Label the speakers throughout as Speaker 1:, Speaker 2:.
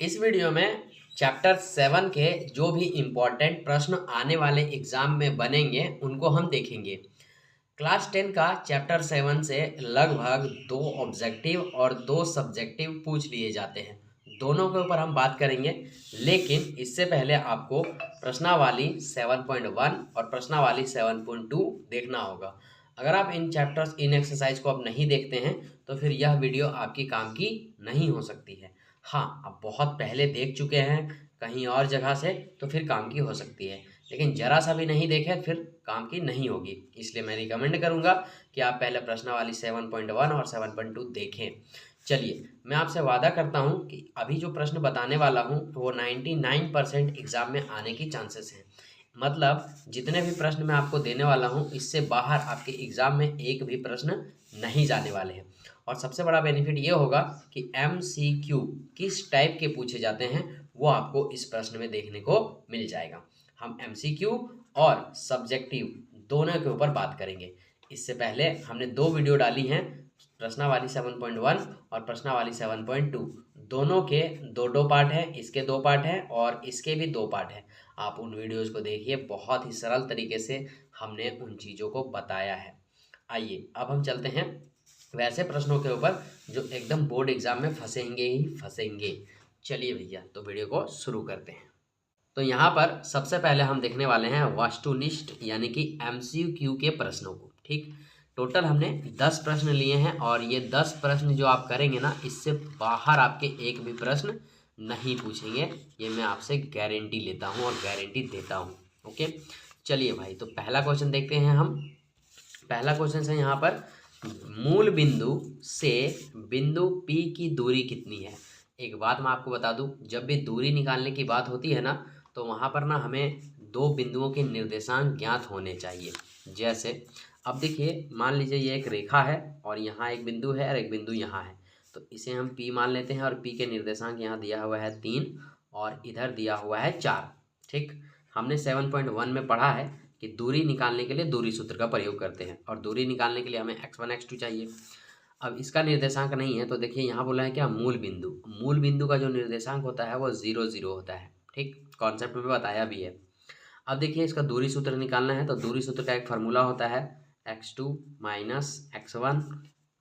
Speaker 1: इस वीडियो में चैप्टर 7 के जो भी इम्पोर्टेंट प्रश्न आने वाले एग्जाम में बनेंगे उनको हम देखेंगे। क्लास 10 का चैप्टर 7 से लगभग 2 ऑब्जेक्टिव और 2 सब्जेक्टिव पूछ लिए जाते हैं। दोनों के ऊपर हम बात करेंगे, लेकिन इससे पहले आपको प्रश्नावली 7.1 और प्रश्नावली 7.2 देखना होगा। अगर आप इन एक्सरसाइज को आप नहीं देखते हैं तो फिर यह वीडियो आपकी काम की नहीं हो सकती है। हाँ, आप बहुत पहले देख चुके हैं कहीं और जगह से तो फिर काम की हो सकती है, लेकिन ज़रा सा भी नहीं देखे फिर काम की नहीं होगी। इसलिए मैं रिकमेंड करूँगा कि आप पहले प्रश्नावली 7.1 और 7.2 देखें। चलिए, मैं आपसे वादा करता हूँ कि अभी जो प्रश्न बताने वाला हूँ वो 99% एग्ज़ाम में आने की चांसेस हैं। मतलब जितने भी प्रश्न मैं आपको देने वाला हूँ इससे बाहर आपके एग्ज़ाम में एक भी प्रश्न नहीं जाने वाले हैं। और सबसे बड़ा बेनिफिट ये होगा कि MCQ किस टाइप के पूछे जाते हैं वो आपको इस प्रश्न में देखने को मिल जाएगा। हम MCQ और सब्जेक्टिव दोनों के ऊपर बात करेंगे। इससे पहले हमने 2 वीडियो डाली हैं, प्रश्नावली 7.1 और प्रश्नावली 7.2। दोनों के दो पार्ट हैं, इसके 2 पार्ट हैं और इसके भी 2 पार्ट हैं। आप उन वीडियोज़ को देखिए, बहुत ही सरल तरीके से हमने उन चीज़ों को बताया है। आइए अब हम चलते हैं वैसे प्रश्नों के ऊपर जो एकदम बोर्ड एग्जाम में फंसेंगे ही फंसेंगे। चलिए भैया, तो वीडियो को शुरू करते हैं। तो यहाँ पर सबसे पहले हम देखने वाले हैं वस्तुनिष्ठ यानी कि MCQ के प्रश्नों को। ठीक, टोटल हमने 10 प्रश्न लिए हैं और ये 10 प्रश्न जो आप करेंगे ना, इससे बाहर आपके एक भी प्रश्न नहीं पूछेंगे। ये मैं आपसे गारंटी लेता हूँ और गारंटी देता हूँ। ओके, चलिए भाई, तो पहला क्वेश्चन देखते हैं हम। पहला क्वेश्चन है यहाँ पर, मूल बिंदु से बिंदु P की दूरी कितनी है। एक बात मैं आपको बता दूं, जब भी दूरी निकालने की बात होती है ना, तो वहाँ पर ना हमें 2 बिंदुओं के निर्देशांक ज्ञात होने चाहिए। जैसे अब देखिए, मान लीजिए ये एक रेखा है और यहाँ एक बिंदु है और एक बिंदु यहाँ है, तो इसे हम P मान लेते हैं और P के निर्देशांक यहाँ दिया हुआ है 3 और इधर दिया हुआ है 4। ठीक, हमने 7.1 में पढ़ा है कि दूरी निकालने के लिए दूरी सूत्र का प्रयोग करते हैं और दूरी निकालने के लिए हमें x1 x2 चाहिए। अब इसका निर्देशांक नहीं है तो देखिए यहाँ बोला है क्या, मूल बिंदु। मूल बिंदु का जो निर्देशांक होता है वो 0 0 होता है। ठीक, कॉन्सेप्ट में बताया भी है। अब देखिए इसका दूरी सूत्र निकालना है तो दूरी सूत्र का एक फार्मूला होता है x2 minus x1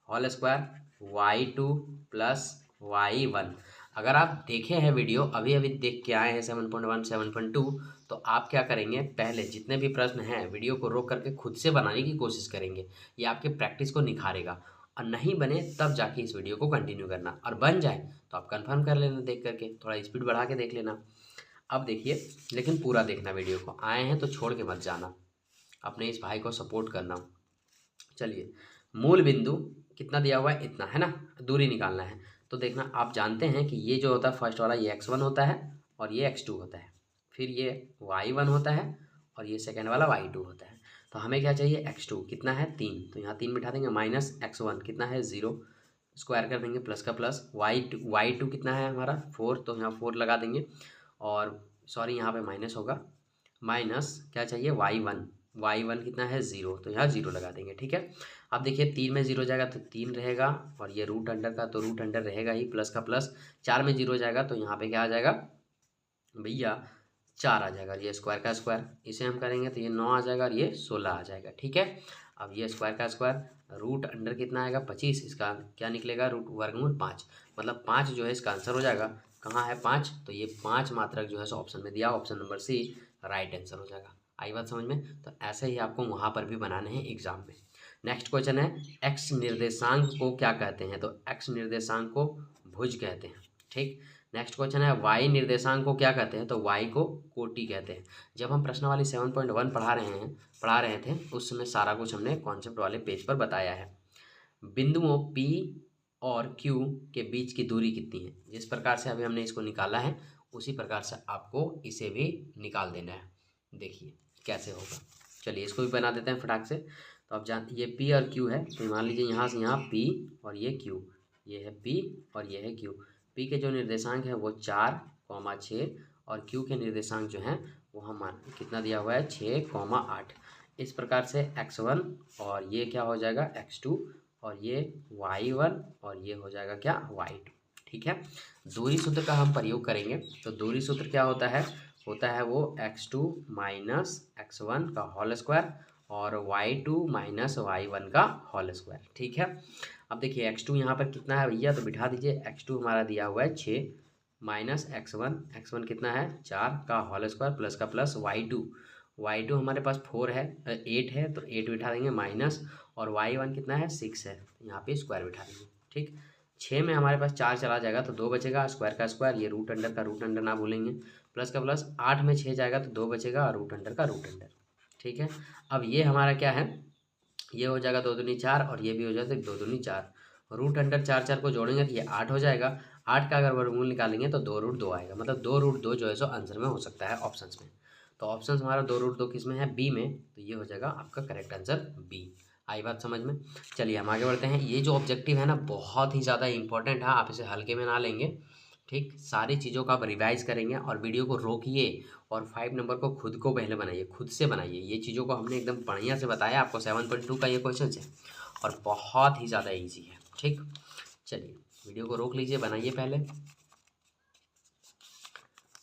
Speaker 1: whole square y2 plus y1। अगर आप देखे हैं वीडियो, अभी अभी देख के आए हैं 7.1 7.2, तो आप क्या करेंगे, पहले जितने भी प्रश्न हैं वीडियो को रोक करके खुद से बनाने की कोशिश करेंगे। ये आपके प्रैक्टिस को निखारेगा। और नहीं बने तब जाके इस वीडियो को कंटिन्यू करना, और बन जाए तो आप कंफर्म कर लेना देख करके, थोड़ा स्पीड बढ़ा के देख लेना। अब देखिए, लेकिन पूरा देखना वीडियो को, आए हैं तो छोड़ के मत जाना, अपने इस भाई को सपोर्ट करना। चलिए, मूल बिंदु कितना दिया हुआ है, इतना है ना, दूरी निकालना है। तो देखना, आप जानते हैं कि ये जो होता है फर्स्ट वाला ये x1 होता है और ये x2 होता है, फिर ये y1 होता है और ये सेकेंड वाला y2 होता है। तो हमें क्या चाहिए, x2 कितना है 3, तो यहाँ 3 बिठा देंगे, माइनस x1 कितना है 0, स्क्वायर कर देंगे, प्लस का प्लस, y2 कितना है हमारा 4, तो यहाँ 4 लगा देंगे, और सॉरी यहाँ पे माइनस होगा, माइनस क्या चाहिए y1 कितना है 0, तो यहाँ 0 लगा देंगे। ठीक है, अब देखिए 3 में 0 जाएगा तो 3 रहेगा, और ये रूट अंडर का तो रूट अंडर रहेगा ही, प्लस का प्लस, 4 में 0 जाएगा तो यहाँ पे क्या आ जाएगा भैया 4 आ जाएगा, ये स्क्वायर का स्क्वायर, इसे हम करेंगे तो ये 9 आ जाएगा और ये 16 आ जाएगा। ठीक है, अब ये स्क्वायर का स्क्वायर, रूट अंडर कितना आएगा 25, इसका क्या निकलेगा रूट वर्गमूल 5, मतलब 5 जो है इसका आंसर हो जाएगा। कहाँ है 5, तो ये 5 मात्रक जो है सो ऑप्शन में दिया, option number C right answer हो जाएगा। आई बात समझ में, तो ऐसे ही आपको वहाँ पर भी बनाने हैं एग्जाम में। नेक्स्ट क्वेश्चन है, एक्स निर्देशांक को क्या कहते हैं, तो एक्स निर्देशांक को भुज कहते हैं। ठीक, नेक्स्ट क्वेश्चन है, वाई निर्देशांक को क्या कहते हैं, तो वाई को कोटि कहते हैं। जब हम प्रश्नावली 7.1 पढ़ा रहे थे उस समय सारा कुछ हमने कॉन्सेप्ट वाले पेज पर बताया है। बिंदुओं P और Q के बीच की दूरी कितनी है, जिस प्रकार से अभी हमने इसको निकाला है उसी प्रकार से आपको इसे भी निकाल देना है। देखिए कैसे होगा, चलिए इसको भी बना देते हैं फटाक से। तो अब जान, ये P और Q है, तो मान लीजिए यहाँ से यहाँ P और ये Q, ये है P और ये है Q। P के जो निर्देशांक है वो 4,6 और Q के निर्देशांक जो हैं वो हम कितना दिया हुआ है 6,8। इस प्रकार से x1 और ये क्या हो जाएगा x2 और ये y1 और ये हो जाएगा क्या y2। ठीक है। दूरी सूत्र का हम प्रयोग करेंगे, तो दूरी सूत्र क्या होता है वो x2 माइनस x1 का होल स्क्वायर और y2 माइनस y1 का होल स्क्वायर। ठीक है। अब देखिए x2 यहाँ पर कितना है भैया, तो बिठा दीजिए। x2 हमारा दिया हुआ है 6 माइनस x1 कितना है 4 का होल स्क्वायर प्लस का प्लस y2 हमारे पास 4 है 8 है, तो 8 बिठा देंगे माइनस, और y1 कितना है 6 है, यहाँ पे स्क्वायर बिठा देंगे। ठीक, 6 में हमारे पास 4 चला जाएगा तो 2 बचेगा, स्क्वायर का स्क्वायर, ये रूट अंडर का रूट अंडर ना भूलेंगे, प्लस का प्लस, 8 में 6 जाएगा तो 2 बचेगा, और रूट अंडर का रूट अंडर। ठीक है। अब ये हमारा क्या है, ये हो जाएगा 2 दूनी 4 और ये भी हो जाएगा 2 दूनी 4, रूट अंडर 4 को जोड़ेंगे तो ये 8 हो जाएगा। 8 का अगर वर्गमूल निकालेंगे तो 2√2 आएगा, मतलब 2√2 जो है सो आंसर में हो सकता है ऑप्शंस में। तो ऑप्शन हमारा 2√2 किस में है, बी में, तो ये हो जाएगा आपका करेक्ट आंसर बी। आई बात समझ में। चलिए हम आगे बढ़ते हैं। ये जो ऑब्जेक्टिव है ना बहुत ही ज़्यादा इंपॉर्टेंट है, आप इसे हल्के में ना लेंगे। ठीक, सारी चीज़ों का आप रिवाइज करेंगे और वीडियो को रोकिए और 5 नंबर को खुद को पहले बनाइए, खुद से बनाइए। ये चीज़ों को हमने एकदम बढ़िया से बताया आपको। 7.2 का ये क्वेश्चन है और बहुत ही ज़्यादा ईजी है। ठीक, चलिए वीडियो को रोक लीजिए, बनाइए पहले।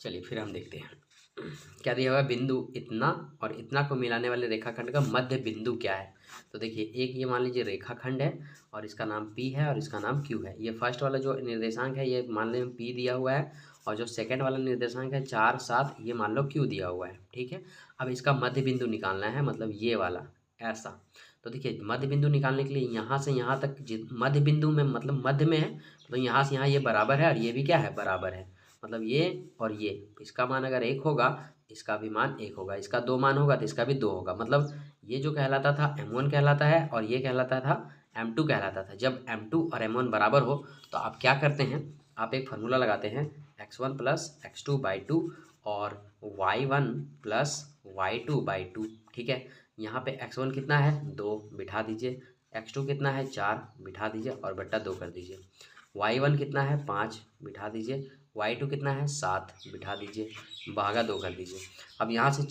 Speaker 1: चलिए फिर हम देखते हैं क्या दिया हुआ है। बिंदु इतना और इतना को मिलाने वाले रेखाखंड का मध्य बिंदु क्या है। तो देखिए एक ये मान लीजिए रेखाखंड है और इसका नाम P है और इसका नाम Q है। ये फर्स्ट वाला जो निर्देशांक है ये मान लो P दिया हुआ है, और जो सेकंड वाला निर्देशांक है 4 7, ये मान लो Q दिया हुआ है। ठीक है। अब इसका मध्य बिंदु निकालना है, मतलब ये वाला ऐसा। तो देखिए मध्य बिंदु निकालने के लिए यहाँ से यहाँ तक मध्य बिंदु में मतलब मध्य में है, तो यहाँ से यहाँ ये बराबर है और ये भी क्या है बराबर है, मतलब ये और ये, इसका मान अगर 1 होगा इसका भी मान 1 होगा, इसका 2 मान होगा तो इसका भी 2 होगा। मतलब ये जो कहलाता था M1 कहलाता है और ये कहलाता था M2 कहलाता था। जब M2 और M1 बराबर हो तो आप क्या करते हैं, आप एक फार्मूला लगाते हैं x1 प्लस x2/2 और y1 प्लस y2/2। ठीक है। यहाँ पे x1 कितना है 2 बिठा दीजिए, x2 कितना है 4 बिठा दीजिए और बट्टा 2 कर दीजिए, y1 कितना है 5 बिठा दीजिए, y2 कितना है 7 बिठा दीजिए, भागा 2 कर दीजिए। अब यहाँ से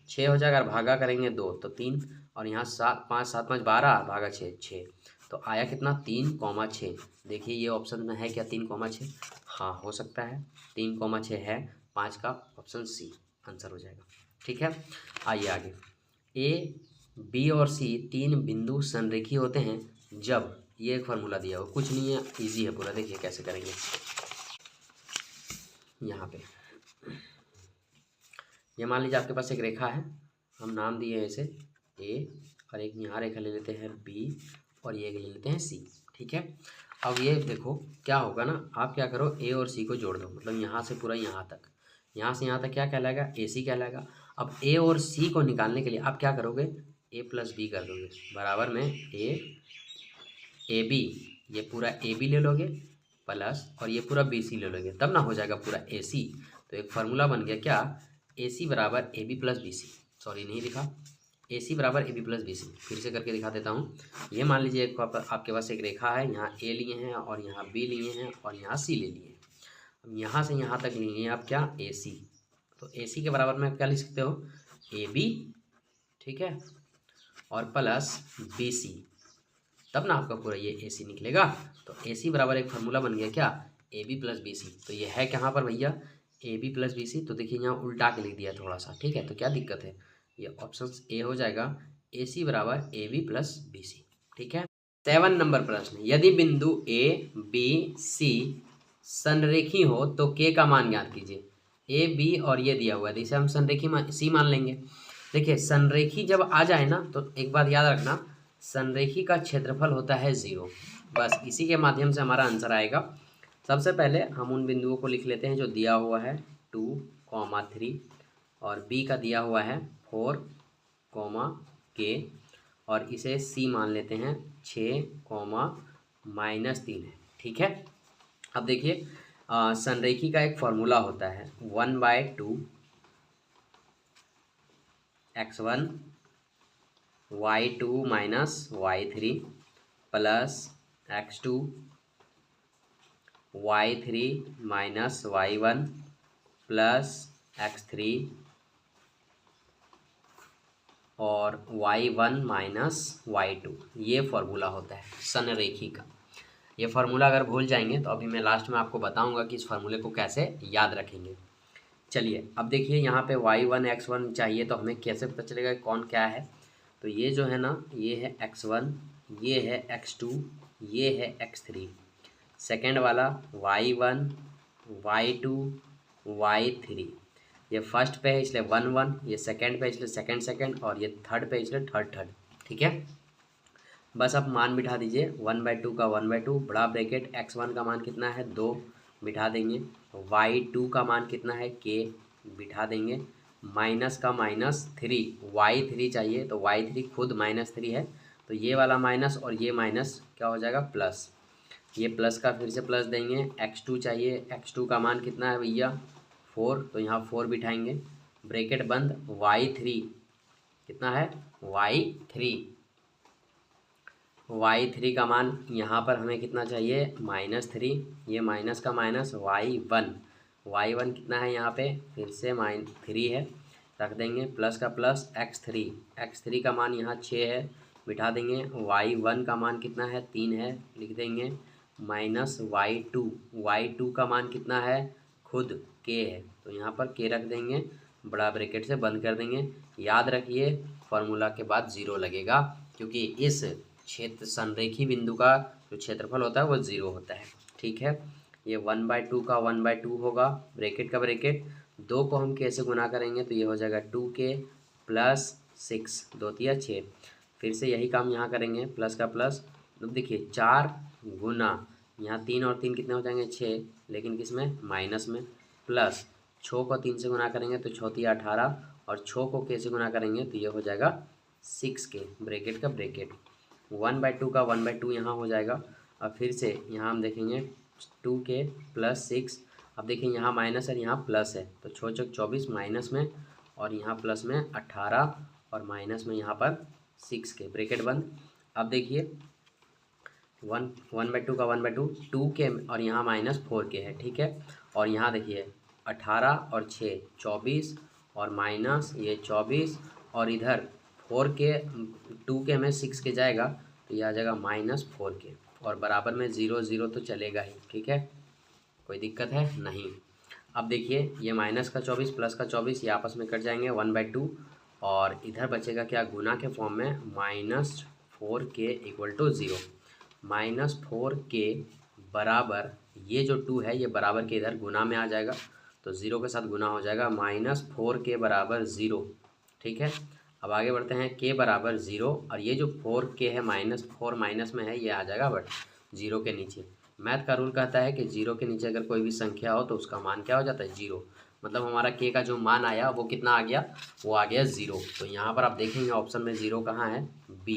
Speaker 1: 6 हो जाएगा, भागा करेंगे 2 तो 3, और यहाँ 7 5 7 5 12 भागा 6, तो आया कितना 3,6। देखिए ये ऑप्शन में है क्या 3,6, हाँ हो सकता है 3,6 है, 5 का ऑप्शन सी आंसर हो जाएगा। ठीक है। आइए आगे। ए बी और सी 3 बिंदु संरेखी होते हैं जब, ये एक फार्मूला दिया हो, कुछ नहीं है, इजी है पूरा। देखिए कैसे करेंगे। यहाँ पे ये मान लीजिए आपके पास एक रेखा है, हम नाम दिए हैं इसे ए, और एक यहाँ रेखा ले लेते हैं बी, और ये ले लेते हैं सी। ठीक है। अब ये देखो क्या होगा ना, आप क्या करो ए और सी को जोड़ दो, मतलब यहाँ से पूरा यहाँ तक, यहाँ से यहाँ तक क्या कहलाएगा ए सी कहलाएगा। अब ए और सी को निकालने के लिए आप क्या करोगे, ए प्लस बी कर दोगे, बराबर में ए बी, ये पूरा ए बी ले लोगे प्लस और ये पूरा बी सी ले लोगे, तब ना हो जाएगा पूरा ए सी। तो एक फार्मूला बन गया क्या, ए सी बराबर A B plus B C, sorry नहीं लिखा, ए सी बराबर A B plus B C. फिर से करके दिखा देता हूँ। ये मान लीजिए आपके पास एक रेखा है, यहाँ ए लिए हैं और यहाँ बी लिए हैं और यहाँ सी ले लिए हैं। अब यहाँ से यहाँ तक लिए आप क्या ए सी, तो ए सी के बराबर में आप क्या लिख सकते हो ए बी, ठीक है, और प्लस बी सी, तब ना आपका पूरा ये ए सी निकलेगा। तो ए सी बराबर एक फार्मूला बन गया क्या, A B plus B C. तो ये है कहाँ पर भैया A B plus B C, तो देखिए यहाँ उल्टा के लिख दिया थोड़ा सा। ठीक है, तो क्या दिक्कत है, ये ऑप्शन ए हो जाएगा ए सी बराबर A B plus B C. ठीक है। 7 नंबर प्रश्न, यदि बिंदु ए बी सी संरेखी हो तो के का मान ज्ञात कीजिए। ए बी और ये दिया हुआ है, इसे हम संरेखी सी मान लेंगे। देखिए संरेखी जब आ जाए ना तो एक बात याद रखना, संरेखी का क्षेत्रफल होता है 0। बस इसी के माध्यम से हमारा आंसर आएगा। सबसे पहले हम उन बिंदुओं को लिख लेते हैं जो दिया हुआ है 2,3 और बी का दिया हुआ है 4, के, और इसे सी मान लेते हैं 6, -3 है। ठीक है। अब देखिए संरेखी का एक फॉर्मूला होता है 1/2 x1 y2 minus y3 plus x2 y3 minus y1 plus x3 और y1 माइनस y2, ये फॉर्मूला होता है संरेखी का। ये फार्मूला अगर भूल जाएंगे तो अभी मैं लास्ट में आपको बताऊंगा कि इस फार्मूले को कैसे याद रखेंगे। चलिए अब देखिए यहाँ पे y1 x1 चाहिए तो हमें कैसे पता चलेगा कौन क्या है। तो ये जो है ना, ये है x1, ये है x2, ये है x3। सेकेंड वाला y1 y2 y3, ये फर्स्ट पे है इसलिए 1 1, ये सेकेंड पे इसलिए सेकेंड सेकेंड, और ये थर्ड पे इसलिए थर्ड थर्ड। ठीक है, बस आप मान बिठा दीजिए। 1/2 का 1/2 बड़ा ब्रैकेट, x1 का मान कितना है 2 बिठा देंगे, y2 का मान कितना है k बिठा देंगे, माइनस का -3 y3 चाहिए तो y3 खुद -3 है, तो ये वाला माइनस और ये माइनस क्या हो जाएगा प्लस, ये प्लस का फिर से प्लस देंगे। x2 चाहिए, x2 का मान कितना है भैया 4, तो यहाँ 4 बिठाएंगे, ब्रैकेट बंद, y3 कितना है y3 का मान यहाँ पर हमें कितना चाहिए -3, ये माइनस का माइनस y1 कितना है यहाँ पे फिर से -3 है, रख देंगे, प्लस का प्लस x3 का मान यहाँ 6 है बिठा देंगे, y1 का मान कितना है 3 है लिख देंगे, माइनस y2 का मान कितना है खुद k है, तो यहाँ पर k रख देंगे, बड़ा ब्रैकेट से बंद कर देंगे। याद रखिए फॉर्मूला के बाद 0 लगेगा, क्योंकि इस क्षेत्र संरेखी बिंदु का जो क्षेत्रफल होता है वो 0 होता है। ठीक है, ये 1/2 का 1/2 होगा, ब्रैकेट का ब्रैकेट, 2 को हम कैसे गुना करेंगे तो ये हो जाएगा 2k + 6, 2 तिया 6, फिर से यही काम यहाँ करेंगे, प्लस का प्लस, अब देखिए 4 गुना, यहाँ 3 और 3 कितने हो जाएंगे 6, लेकिन किस में माइनस में, प्लस 6 को 3 से गुना करेंगे तो 6 तिया 18, और 6 को कैसे गुना करेंगे तो ये हो जाएगा 6k, ब्रैकेट का ब्रैकेट, 1/2 का 1/2 यहाँ हो जाएगा। अब फिर से यहाँ हम देखेंगे 2k + 6, अब देखिए यहाँ माइनस है यहाँ प्लस है, तो 6 चौक 24 माइनस में, और यहाँ प्लस में 18, और माइनस में यहाँ पर 6k, ब्रैकेट बंद। अब देखिए 1/2 का 1/2 2k, और यहाँ -4k है। ठीक है, और यहाँ देखिए 18 और 6 24, और माइनस ये 24, और इधर 4k 2k में 6k जाएगा तो ये आ जाएगा -4k, और बराबर में 0 0 तो चलेगा ही। ठीक है, कोई दिक्कत है नहीं। अब देखिए ये माइनस का 24 प्लस का 24 ये आपस में कट जाएंगे 1/2, और इधर बचेगा क्या गुना के फॉर्म में, -4k = 0, -4k बराबर, ये जो 2 है ये बराबर के इधर गुना में आ जाएगा, तो 0 के साथ गुना हो जाएगा, -4k = 0। ठीक है, अब आगे बढ़ते हैं, k = 0, और ये जो 4k है -4 माइनस में है ये आ जाएगा बट 0 के नीचे। मैथ का रूल कहता है कि 0 के नीचे अगर कोई भी संख्या हो तो उसका मान क्या हो जाता है 0, मतलब हमारा k का जो मान आया वो कितना आ गया, वो आ गया 0। तो यहाँ पर आप देखेंगे ऑप्शन में 0 कहाँ है, B,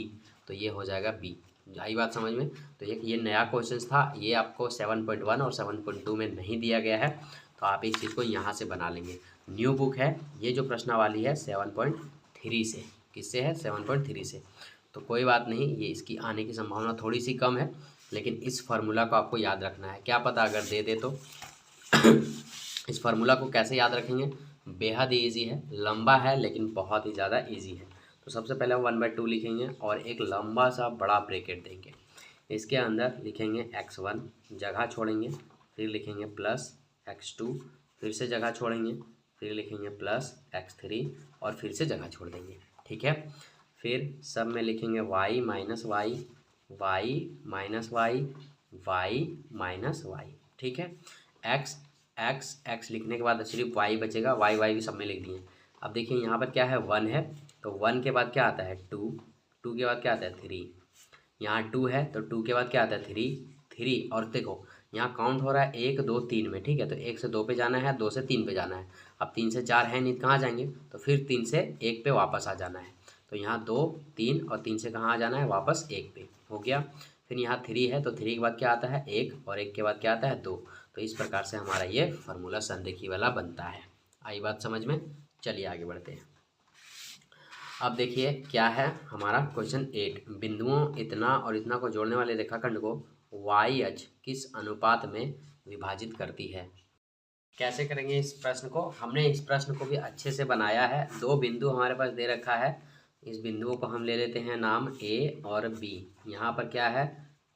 Speaker 1: तो ये हो जाएगा B। आई बात समझ में। तो ये नया क्वेश्चन था, ये आपको 7.1 और 7.2 में नहीं दिया गया है, तो आप इस चीज़ को यहाँ से बना लेंगे। न्यू बुक है, ये जो प्रश्नावली है 7.3 से, किससे है 7.3 से, तो कोई बात नहीं, ये इसकी आने की संभावना थोड़ी सी कम है, लेकिन इस फार्मूला को आपको याद रखना है, क्या पता अगर दे दे तो। इस फार्मूला को कैसे याद रखेंगे, बेहद ईजी है, लंबा है लेकिन बहुत ही ज़्यादा ईजी है। तो सबसे पहले हम 1/2 लिखेंगे और एक लंबा सा बड़ा ब्रैकेट देंगे, इसके अंदर लिखेंगे x1, जगह छोड़ेंगे, फिर लिखेंगे प्लस x2, फिर से जगह छोड़ेंगे, फिर लिखेंगे प्लस x3, और फिर से जगह छोड़ देंगे। ठीक है, फिर सब में लिखेंगे y minus Y, y minus Y, y minus Y. ठीक है, x लिखने के बाद सिर्फ y बचेगा, y भी सब में लिख दिए। अब देखिए यहाँ पर क्या है 1 है, तो 1 के बाद क्या आता है 2, 2 के बाद क्या आता है 3, यहाँ 2 है तो 2 के बाद क्या आता है 3, और देखो यहाँ काउंट हो रहा है 1 2 3 में। ठीक है, तो 1 से 2 पे जाना है, 2 से 3 पे जाना है, अब 3 से 4 है नहीं, कहाँ जाएंगे, तो फिर 3 से 1 पे वापस आ जाना है, तो यहाँ 2 3 और 3 से कहाँ आ जाना है वापस 1 पे, हो गया। फिर यहाँ 3 है, तो 3 के बाद क्या आता है 1, और 1 के बाद क्या आता है 2, तो इस प्रकार से हमारा ये फार्मूला संरेखी वाला बनता है। आई बात समझ में। चलिए आगे बढ़ते हैं। अब देखिए क्या है हमारा क्वेश्चन 8, बिंदुओं इतना और इतना को जोड़ने वाले रेखाखंड को y अक्ष किस अनुपात में विभाजित करती है। कैसे करेंगे इस प्रश्न को, हमने इस प्रश्न को भी अच्छे से बनाया है। 2 बिंदु हमारे पास दे रखा है, इस बिंदुओं को हम ले लेते हैं नाम A और B। यहाँ पर क्या है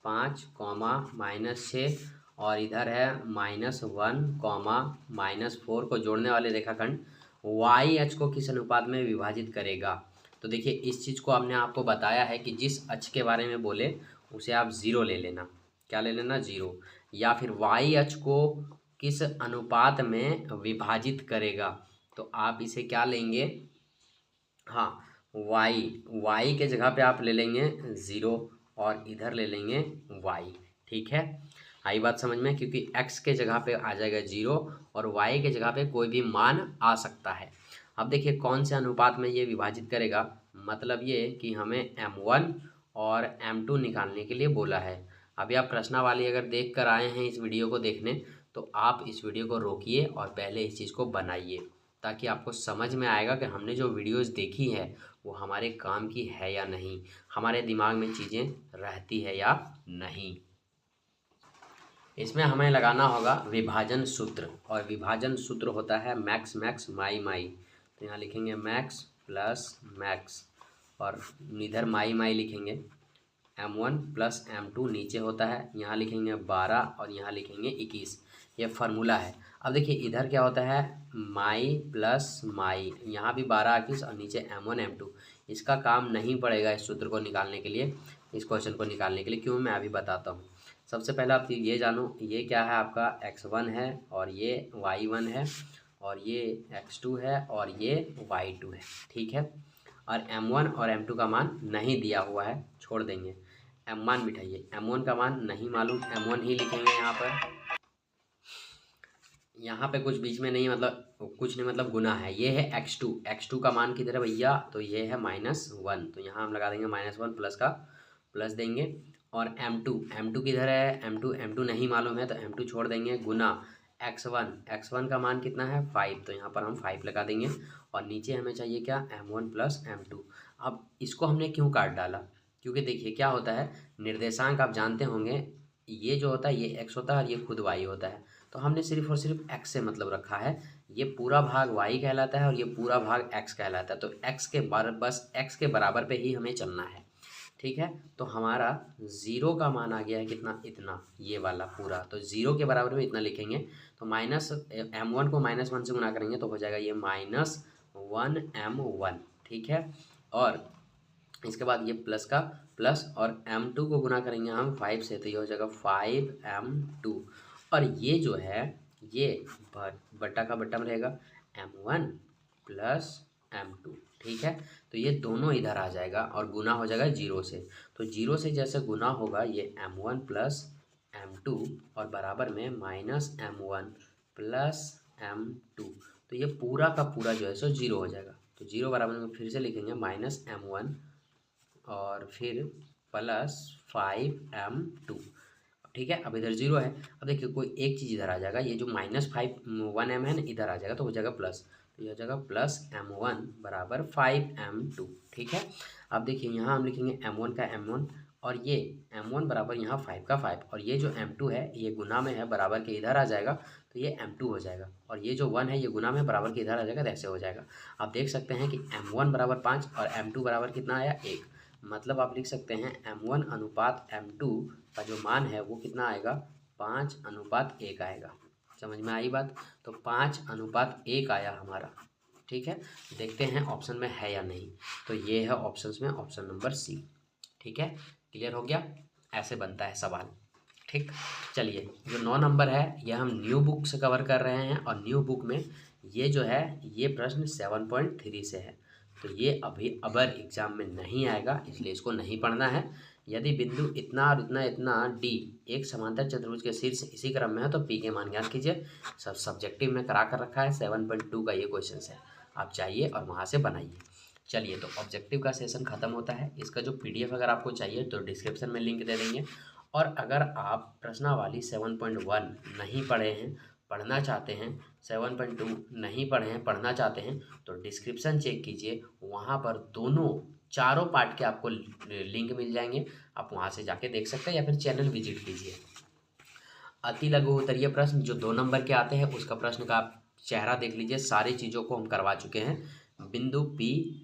Speaker 1: 5 कॉमा -6 और इधर है -1 कॉमा -4 को जोड़ने वाले रेखाखंड वाई अक्ष को किस अनुपात में विभाजित करेगा। तो देखिए इस चीज़ को हमने आपको बताया है कि जिस अक्ष के बारे में बोले उसे आप 0 ले लेना। क्या ले लेना? 0। या फिर वाई अक्ष को किस अनुपात में विभाजित करेगा, तो आप इसे क्या लेंगे? हाँ, वाई के जगह पे आप ले लेंगे 0 और इधर ले लेंगे वाई। ठीक है, आई बात समझ में? क्योंकि x के जगह पे आ जाएगा 0 और y के जगह पे कोई भी मान आ सकता है। अब देखिए कौन से अनुपात में ये विभाजित करेगा, मतलब ये कि हमें m1 और m2 निकालने के लिए बोला है। अभी आप प्रश्नावली अगर देख कर आए हैं इस वीडियो को देखने, तो आप इस वीडियो को रोकिए और पहले इस चीज़ को बनाइए, ताकि आपको समझ में आएगा कि हमने जो वीडियोज़ देखी है वो हमारे काम की है या नहीं, हमारे दिमाग में चीज़ें रहती है या नहीं। इसमें हमें लगाना होगा विभाजन सूत्र, और विभाजन सूत्र होता है मैक्स मैक्स माई माई। तो यहाँ लिखेंगे मैक्स प्लस मैक्स और इधर माई माई लिखेंगे। m1 प्लस m2 नीचे होता है, यहाँ लिखेंगे 12 और यहाँ लिखेंगे 21। ये फार्मूला है। अब देखिए इधर क्या होता है, माई प्लस माई, यहाँ भी 12 21 और नीचे m1 m2। इसका काम नहीं पड़ेगा इस सूत्र को निकालने के लिए, इस क्वेश्चन को निकालने के लिए। क्यों, मैं अभी बताता हूँ। सबसे पहले आप ये जानो, ये क्या है आपका x1 है और ये y1 है और ये x2 है और ये y2 है। ठीक है, और m1 और m2 का मान नहीं दिया हुआ है, छोड़ देंगे। m मान बिठाइए, m1 का मान नहीं मालूम, m1 ही लिखेंगे यहाँ पर। यहाँ पे कुछ बीच में नहीं, मतलब कुछ नहीं, मतलब गुना है। ये है x2, x2 का मान किधर है भैया, तो ये है -1, तो यहाँ हम लगा देंगे -1 प्लस का प्लस देंगे। और m2 किधर है, m2 नहीं मालूम है, तो m2 छोड़ देंगे, गुना x1 का मान कितना है 5, तो यहाँ पर हम 5 लगा देंगे। और नीचे हमें चाहिए क्या, m1 प्लस m2। अब इसको हमने क्यों काट डाला, क्योंकि देखिए क्या होता है, निर्देशांक आप जानते होंगे, ये जो होता है ये x होता है और ये खुद y होता है। तो हमने सिर्फ और सिर्फ x से मतलब रखा है, ये पूरा भाग y कहलाता है और ये पूरा भाग x कहलाता है। तो बस x के बराबर पे ही हमें चलना है। ठीक है, तो हमारा 0 का मान आ गया है कितना, इतना, ये वाला पूरा। तो 0 के बराबर में इतना लिखेंगे, तो -m1 को -1 से गुना करेंगे तो हो जाएगा ये -1m1। ठीक है, और इसके बाद ये प्लस का प्लस, और m2 को गुना करेंगे हम 5 से, तो ये हो जाएगा 5m2। और ये जो है ये बट्टा का बट्टा में रहेगा m1 प्लस m2। ठीक है, तो ये दोनों इधर आ जाएगा और गुना हो जाएगा 0 से। तो 0 से जैसे गुना होगा ये m1 प्लस m2 और बराबर में -m1 प्लस m2। तो ये पूरा का पूरा जो है सो 0 हो जाएगा। तो 0 बराबर में फिर से लिखेंगे -m1 और फिर प्लस 5m2। ठीक है, अब इधर 0 है। अब देखिए कोई एक चीज़ इधर आ जाएगा, ये जो -1m है ना, इधर आ जाएगा तो हो जाएगा प्लस, तो ये हो जाएगा +m1 बराबर 5m2। ठीक है, अब देखिए यहाँ हम लिखेंगे m1 का m1 और ये m1 बराबर यहाँ 5 का 5, और ये जो m2 है ये गुना में है, बराबर के इधर आ जाएगा, तो ये m2 हो जाएगा। और ये जो 1 है ये गुना में बराबर के इधर आ जाएगा, तो ऐसे हो जाएगा। आप देख सकते हैं कि m1 बराबर 5 और m2 बराबर कितना आया, 1। मतलब आप लिख सकते हैं m1 अनुपात m2 का जो मान है वो कितना आएगा, 5:1 आएगा। समझ में आई बात? तो 5:1 आया हमारा। ठीक है, देखते हैं ऑप्शन में है या नहीं। तो ये है ऑप्शंस में ऑप्शन नंबर सी। ठीक है, क्लियर हो गया? ऐसे बनता है सवाल। ठीक, चलिए जो 9 नंबर है ये हम न्यू बुक से कवर कर रहे हैं, और न्यू बुक में ये जो है ये प्रश्न 7.3 से है। तो ये अभी अबर एग्जाम में नहीं आएगा, इसलिए इसको नहीं पढ़ना है। यदि बिंदु इतना और इतना इतना डी एक समांतर चतुर्भुज के शीर्ष इसी क्रम में है तो पी के मान ज्ञात कीजिए। सब सब्जेक्टिव में करा कर रखा है, 7.2 का ये क्वेश्चन है, आप जाइए और वहाँ से बनाइए। चलिए, तो ऑब्जेक्टिव का सेशन खत्म होता है। इसका जो PDF अगर आपको चाहिए तो डिस्क्रिप्शन में लिंक दे देंगे। और अगर आप प्रश्नावली 7.1 नहीं पढ़े हैं, पढ़ना चाहते हैं, 7.2 नहीं पढ़े हैं, पढ़ना चाहते हैं, तो डिस्क्रिप्शन चेक कीजिए, वहाँ पर चारों पार्ट के आपको लिंक मिल जाएंगे। आप वहाँ से जाके देख सकते हैं या फिर चैनल विजिट कीजिए। अति लघु उत्तरीय प्रश्न जो 2 नंबर के आते हैं उसका प्रश्न का आप चेहरा देख लीजिए। सारी चीज़ों को हम करवा चुके हैं। बिंदु P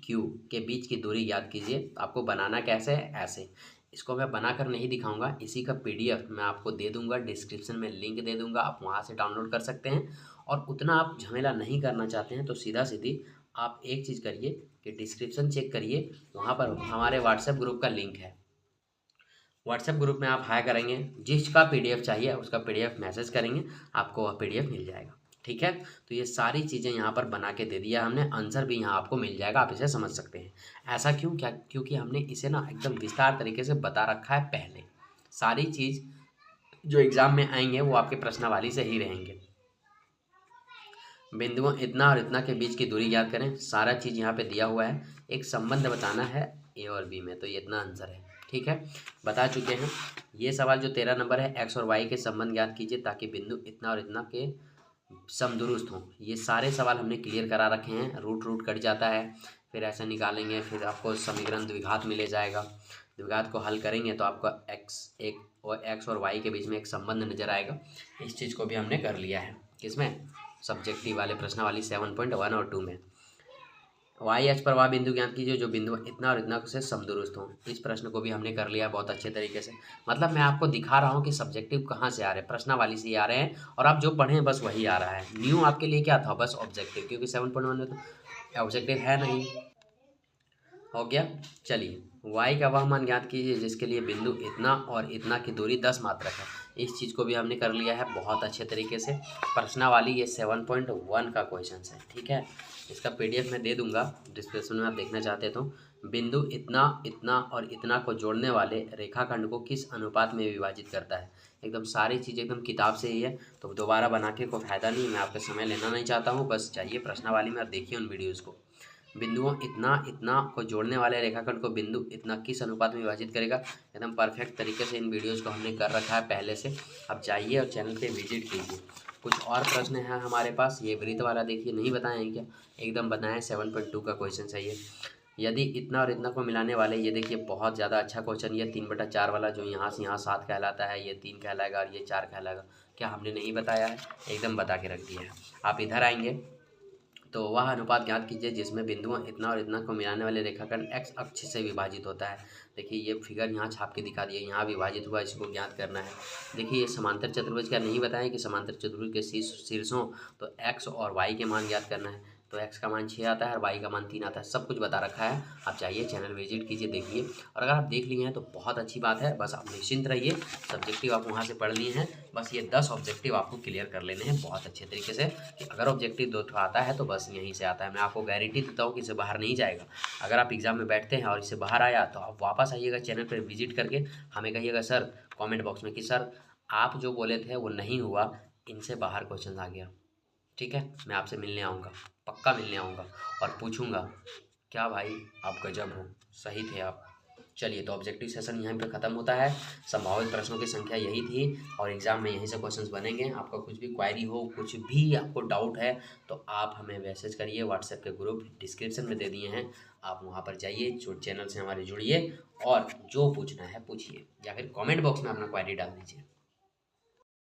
Speaker 1: Q के बीच की दूरी याद कीजिए। आपको बनाना कैसे है, ऐसे इसको मैं बनाकर नहीं दिखाऊंगा, इसी का पीडीएफ मैं आपको दे दूंगा, डिस्क्रिप्शन में लिंक दे दूंगा, आप वहां से डाउनलोड कर सकते हैं। और उतना आप झमेला नहीं करना चाहते हैं तो सीधा सीधी आप एक चीज़ करिए कि डिस्क्रिप्शन चेक करिए, वहाँ पर हमारे व्हाट्सएप ग्रुप का लिंक है। व्हाट्सएप ग्रुप में आप हाई करेंगे, जिसका पीडीएफ चाहिए उसका पीडीएफ मैसेज करेंगे, आपको वह पीडीएफ मिल जाएगा। ठीक है, तो ये सारी चीज़ें यहाँ पर बना के दे दिया हमने, आंसर भी यहाँ आपको मिल जाएगा, आप इसे समझ सकते हैं। ऐसा क्यों, क्या, क्योंकि हमने इसे ना एकदम विस्तार तरीके से बता रखा है पहले। सारी चीज़ जो एग्ज़ाम में आएंगे वो आपके प्रश्नावली से ही रहेंगे। बिंदुओं इतना और इतना के बीच की दूरी ज्ञात करें, सारा चीज़ यहाँ पे दिया हुआ है। एक संबंध बताना है ए और बी में, तो ये इतना आंसर है। ठीक है, बता चुके हैं। ये सवाल जो 13 नंबर है, एक्स और वाई के संबंध ज्ञात कीजिए ताकि बिंदु इतना और इतना के समदुरुस्त हों। ये सारे सवाल हमने क्लियर करा रखे हैं। रूट रूट कट जाता है, फिर ऐसे निकालेंगे, फिर आपको समीकरण द्विघात मिले जाएगा। द्विघात को हल करेंगे तो आपको एक्स और वाई के बीच में एक संबंध नजर आएगा। इस चीज़ को भी हमने कर लिया है। किसमें? सब्जेक्टिव वाले प्रश्नावली 7.1 और 2 में। वाई अक्ष पर वह बिंदु ज्ञात कीजिए जो बिंदु इतना और इतना से समदुरुस्त हो। इस प्रश्न को भी हमने कर लिया बहुत अच्छे तरीके से। मतलब मैं आपको दिखा रहा हूँ कि सब्जेक्टिव कहाँ से आ रहे हैं, प्रश्नावली से आ रहे हैं, और आप जो पढ़े हैं बस वही आ रहा है। न्यू आपके लिए क्या था? बस ऑब्जेक्टिव, क्योंकि 7.1 में तो ऑब्जेक्टिव है नहीं। हो गया। चलिए, y का वह मान ज्ञात कीजिए जिसके लिए बिंदु इतना और इतना की दूरी 10 मात्रक है। इस चीज़ को भी हमने कर लिया है बहुत अच्छे तरीके से। प्रश्नावली ये 7.1 का क्वेश्चन है। ठीक है, इसका पीडीएफ मैं दे दूंगा डिस्क्रिप्शन में, आप देखना चाहते तो। बिंदु इतना, इतना और इतना को जोड़ने वाले रेखाखंड को किस अनुपात में विभाजित करता है? एकदम सारी चीज़ एकदम किताब से ही है, तो दोबारा बना के कोई फायदा नहीं, मैं आपका समय लेना नहीं चाहता हूँ। बस जाइए प्रश्नावली में और देखिए उन वीडियोज़ को। बिंदुओं इतना इतना को जोड़ने वाले रेखाखंड को बिंदु इतना किस अनुपात में विभाजित करेगा? एकदम परफेक्ट तरीके से इन वीडियोस को हमने कर रखा है पहले से। अब जाइए और चैनल पे विजिट कीजिए। कुछ और प्रश्न है हमारे पास। ये वृत्त वाला देखिए, नहीं बताए हैं क्या? एकदम बताएं, 7.2 का क्वेश्चन चाहिए। यदि इतना और इतना को मिलाने वाले, ये देखिए बहुत ज़्यादा अच्छा क्वेश्चन, ये 3/4 वाला जो यहाँ से यहाँ 7 कहलाता है, ये 3 कहलाएगा और ये 4 कहलाएगा। क्या हमने नहीं बताया है? एकदम बता के रख दिया है। आप इधर आएंगे तो वह अनुपात ज्ञात कीजिए जिसमें बिंदुओं इतना और इतना को मिलाने वाले रेखाखंड एक्स अक्ष से विभाजित होता है। देखिए ये फिगर यहाँ छाप के दिखा दिए, यहाँ विभाजित हुआ, इसको ज्ञात करना है। देखिए ये समांतर चतुर्भुज का नहीं बताया कि समांतर चतुर्भुज के शीर्षों, तो एक्स और वाई के मान ज्ञात करना है। तो एक्स का मान 6 आता है और वाई का मान 3 आता है, सब कुछ बता रखा है। आप चाहिए चैनल विजिट कीजिए, देखिए। और अगर आप देख लिए हैं तो बहुत अच्छी बात है, बस आप निश्चिंत रहिए। सब्जेक्टिव आप वहाँ से पढ़ लिए हैं, बस ये 10 ऑब्जेक्टिव आपको क्लियर कर लेने हैं बहुत अच्छे तरीके से। कि अगर ऑब्जेक्टिव 2 आता है तो बस यहीं से आता है, मैं आपको गारंटी देता हूँ कि इसे बाहर नहीं जाएगा। अगर आप एग्जाम में बैठते हैं और इससे बाहर आया तो आप वापस आइएगा चैनल पर विजिट करके, हमें कहिएगा सर कॉमेंट बॉक्स में कि सर आप जो बोले थे वो नहीं हुआ, इनसे बाहर क्वेश्चन आ गया। ठीक है, मैं आपसे मिलने आऊँगा, पक्का मिलने आऊँगा और पूछूंगा क्या भाई आप गजब हो, सही थे आप। चलिए, तो ऑब्जेक्टिव सेशन यहीं पे ख़त्म होता है। संभावित प्रश्नों की संख्या यही थी और एग्जाम में यहीं से क्वेश्चंस बनेंगे। आपका कुछ भी क्वेरी हो, कुछ भी आपको डाउट है तो आप हमें मैसेज करिए। व्हाट्सएप के ग्रुप डिस्क्रिप्शन में दे दिए हैं, आप वहाँ पर जाइए, जो चैनल से हमारे जुड़िए और जो पूछना है पूछिए, या फिर कॉमेंट बॉक्स में अपना क्वेरी डाल दीजिए।